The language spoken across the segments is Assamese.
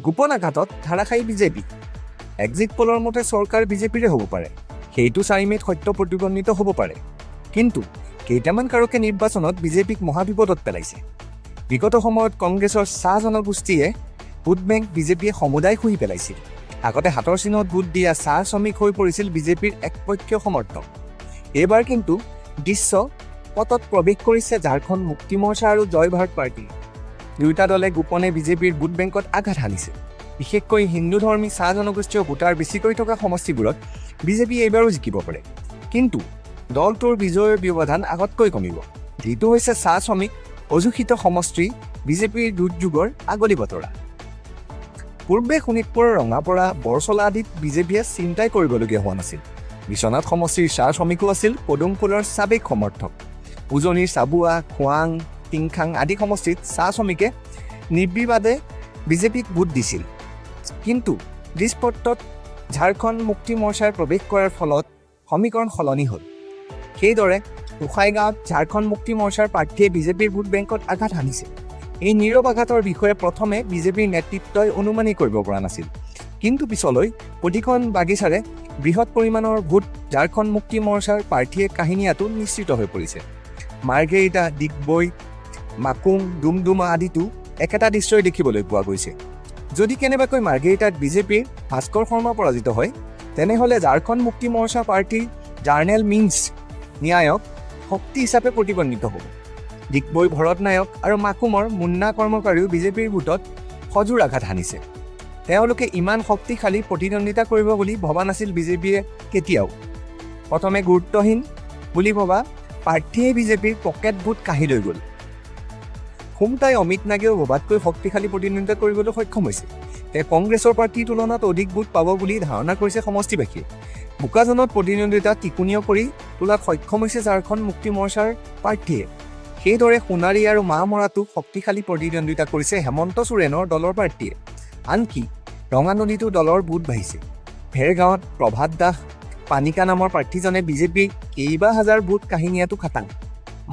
গোপন আঘাতত ধাৰাসায়ী বিজেপি। এক্সিট পলৰ মতে চৰকাৰ বিজেপিৰে হ'ব পাৰে, সেইটো 4 মে'ত সত্য প্ৰতিফলিত হ'ব পাৰে। কিন্তু কেইটামান কাৰকে নিৰ্বাচনত বিজেপিক মহাবিপদত পেলাইছে। বিগত সময়ত কংগ্ৰেছৰ চাহ জনগোষ্ঠীয়ে ভোট বেংক বিজেপিয়ে সমুদায় শুহি পেলাইছিল। আগতে হাতৰ চিহ্নত ভোট দিয়া চাহ শ্ৰমিক হৈ পৰিছিল বিজেপিৰ একপক্ষীয় সমৰ্থক। এইবাৰ কিন্তু দৃশ্য পথত প্ৰৱেশ কৰিছে ঝাৰখণ্ড মুক্তি মৰ্চা আৰু জয় ভাৰত পাৰ্টি। দুয়োটা দলে গোপনে বিজেপিৰ ভোট বেংকত আঘাত হানিছে। বিশেষকৈ হিন্দু ধৰ্মী চাহ জনগোষ্ঠীয় ভোটাৰ বেছিকৈ থকা সমষ্টিবোৰত বিজেপি এইবাৰো জিকিব পাৰে। কিন্তু দলটোৰ বিজয়ৰ ব্যৱধান আগতকৈ কমিব, যিটো হৈছে চাহ শ্ৰমিক অযোষিত সমষ্টি বিজেপিৰ দুৰ্যোগৰ আগলি বতৰা। পূৰ্বে শোণিতপুৰ, ৰঙাপৰা, বৰচলা আদিত বিজেপিয়ে চিন্তাই কৰিবলগীয়া হোৱা নাছিল। বিশ্বনাথ সমষ্টিৰ চাহ শ্ৰমিকো আছিল পদুম ফুলৰ সাবেক সমৰ্থক। উজনিৰ চাবুৱা, খোৱাং, টিংখাং আদি সমষ্টিত চাহ শ্ৰমিকে নিৰ্বিবাদে বিজেপিক ভোট দিছিল। কিন্তু দৃশ্যপটত ঝাৰখণ্ড মুক্তি মৰ্চাৰ প্ৰৱেশ কৰাৰ ফলত সমীকৰণ সলনি হ'ল। সেইদৰে গোসাইগাঁৱত ঝাৰখণ্ড মুক্তি মৰ্চাৰ প্ৰাৰ্থীয়ে বিজেপিৰ ভোট বেংকত আঘাত হানিছে। এই নীৰৱ আঘাতৰ বিষয়ে প্ৰথমে বিজেপিৰ নেতৃত্বই অনুমানেই কৰিব পৰা নাছিল। কিন্তু পিছলৈ প্ৰতিখন বাগিচাৰে বৃহৎ পৰিমাণৰ ভোট ঝাৰখণ্ড মুক্তি মৰ্চাৰ প্ৰাৰ্থীয়ে কাহিনীয়াটো নিশ্চিত হৈ পৰিছে। মাৰ্ঘেৰিটা, ডিগবৈ, মাকুম, ডুমডুমা আদিতো একেটা দৃশ্যই দেখিবলৈ পোৱা গৈছে। যদি কেনেবাকৈ মাৰ্ঘেৰিটাত বিজেপিৰ ভাস্কৰ শৰ্মা পৰাজিত হয়, তেনেহ'লে ঝাৰখণ্ড মুক্তি মৰ্চা পাৰ্টীৰ জাৰ্নেল মিন্স ন্যায়ক শক্তি হিচাপে প্ৰতিবন্ধিত হ'ব। ডিগবৈ ভৰত নায়ক আৰু মাকুমৰ মুন্না কৰ্মকাৰীও বিজেপিৰ ভোটত সজোৰ আঘাত হানিছে। তেওঁলোকে ইমান শক্তিশালী প্ৰতিদ্বন্দ্বিতা কৰিব বুলি ভবা নাছিল বিজেপিয়ে কেতিয়াও। প্ৰথমে গুৰুত্বহীন বুলি ভবা প্ৰাৰ্থীয়ে বিজেপিৰ পকেট ভোট কাঢ়ি লৈ গ'ল। খুমটাই অমিত নাগেও ভবাতকৈ শক্তিশালী প্ৰতিদ্বন্দ্বিতা কৰিবলৈ সক্ষম হৈছে। তেওঁ কংগ্ৰেছৰ প্ৰাৰ্থীৰ তুলনাত অধিক ভোট পাব বুলি ধাৰণা কৰিছে সমষ্টিবাসীয়ে। বোকাজনত প্ৰতিদ্বন্দ্বিতা টিকুনীয় কৰি তোলাত সক্ষম হৈছে ঝাৰখণ্ড মুক্তি মৰ্চাৰ প্ৰাৰ্থীয়ে। সেইদৰে সোণাৰী আৰু মাহমৰাতো শক্তিশালী প্ৰতিদ্বন্দ্বিতা কৰিছে হেমন্ত সোৰেনৰ দলৰ প্ৰাৰ্থীয়ে। আনকি ৰঙানদীতো দলৰ ভোট বাঢ়িছে। ভেৰগাঁৱত প্ৰভাত দাস পানিকা নামৰ প্ৰাৰ্থীজনে বিজেপিৰ কেইবা হাজাৰ ভোট কাহিনীয়াটো খাটাং।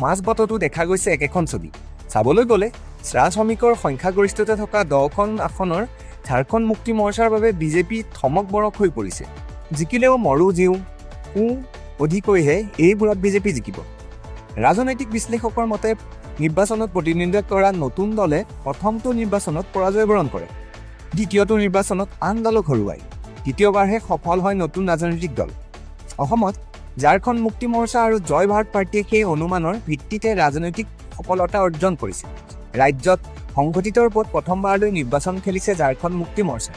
মাজবাটতো দেখা গৈছে একেখন ছবি। চাবলৈ গ'লে চাহ শ্ৰমিকৰ সংখ্যাগৰিষ্ঠতা থকা 10খন আসনৰ ঝাৰখণ্ড মুক্তি মৰ্চাৰ বাবে বিজেপি থমক বৰক হৈ পৰিছে। জিকিলেও মৰো জীওঁ অধিকৈহে এইবোৰত বিজেপি জিকিব। ৰাজনৈতিক বিশ্লেষকৰ মতে নিৰ্বাচনত প্ৰতিদ্বন্দ্বিতা কৰা নতুন দলে প্ৰথমটো নিৰ্বাচনত পৰাজয় বৰণ কৰে, দ্বিতীয়টো নিৰ্বাচনত আন দলক হৰুৱায়, তৃতীয়বাৰহে সফল হয় নতুন ৰাজনৈতিক দল। অসমত ঝাৰখণ্ড মুক্তি মৰ্চা আৰু জয় ভাৰত পাৰ্টীয়ে সেই অনুমানৰ ভিত্তিতে ৰাজনৈতিক সফলতা অৰ্জন কৰিছে। ৰাজ্যত সংগঠিত ৰূপত প্ৰথমবাৰলৈ নিৰ্বাচন খেলিছে ঝাৰখণ্ড মুক্তি মৰ্চা।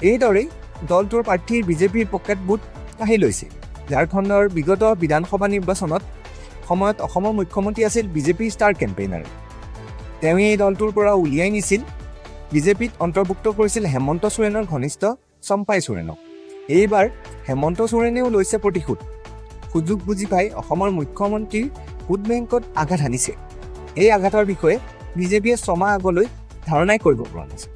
এইদৰেই দলটোৰ প্ৰাৰ্থীৰ বিজেপিৰ পকেট ভোট কাঢ়ি লৈছে। ঝাৰখণ্ডৰ বিগত বিধানসভা নিৰ্বাচনত সময়ত অসমৰ মুখ্যমন্ত্ৰী আছিল বিজেপিৰ ষ্টাৰ কেম্পেইনাৰ। তেওঁ এই দলটোৰ পৰা উলিয়াই নিছিল, বিজেপিত অন্তৰ্ভুক্ত কৰিছিল হেমন্ত সোৰেনৰ ঘনিষ্ঠ চম্পাই সোৰেনক। এইবাৰ হেমন্ত সোৰেনেও লৈছে প্ৰতিশোধ। সুযোগ বুজি পাই অসমৰ মুখ্যমন্ত্ৰীৰ ভোট বেংকত আঘাত হানিছে। এই আঘাতৰ বিষয়ে বিজেপিয়ে ছমাহ আগলৈ ধাৰণাই কৰিব পৰা নাছিল।